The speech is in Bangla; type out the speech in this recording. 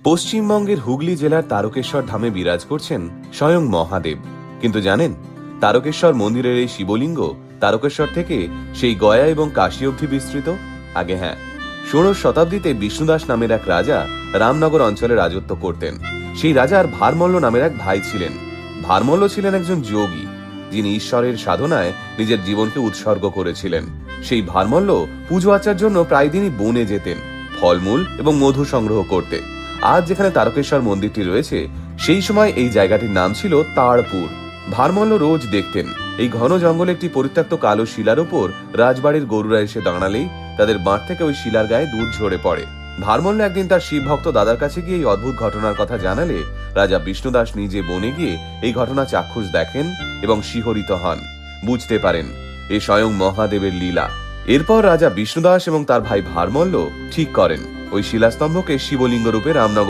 পশ্চিমবঙ্গের হুগলি জেলার তারকেশ্বর ধামে বিরাজ করছেন স্বয়ং মহাদেব। কিন্তু জানেন, তারকেশ্বর মন্দিরের এই শিবলিঙ্গ তারকেশ্বর থেকে সেই গয়া এবং কাশী অবধি বিস্তৃত। আগে হ্যাঁ, 16 শতাব্দীতে বিষ্ণুদাস নামের এক রাজা রামনগর অঞ্চলে রাজত্ব করতেন। সেই রাজার ভারমল্ল নামের এক ভাই ছিলেন। ভারমল্ল ছিলেন একজন যোগী, যিনি ঈশ্বরের সাধনায় নিজের জীবনকে উৎসর্গ করেছিলেন। সেই ভারমল্ল পুজো আচার জন্য প্রায় দিনই বনে যেতেন, ফলমূল এবং মধু সংগ্রহ করতে। আজ যেখানে তারকেশ্বর মন্দিরটি রয়েছে, সেই সময় এই জায়গাটির নাম ছিল তাড়পুর। ভারমল্ল রোজ দেখতেন এই ঘন জঙ্গলে একটি পরিত্যক্ত কালো শিলার উপর রাজবাড়ির গরুরা এসে দাঁড়ালেই তাদের বাঁট থেকে ওই শিলার গায়ে দুধ ঝরে পড়ে। ভারমল্ল একদিন তার শিব ভক্ত দাদার কাছে গিয়ে এই অদ্ভুত ঘটনার কথা জানালে রাজা বিষ্ণুদাস নিজে বনে গিয়ে এই ঘটনা চাক্ষুষ দেখেন এবং শিহরিত হন। বুঝতে পারেন এ স্বয়ং মহাদেবের লীলা। এরপর রাজা বিষ্ণুদাস এবং তার ভাই ভারমল্ল ঠিক করেন ওই শিলাস্তম্ভকে শিবলিঙ্গ রূপে রামনগর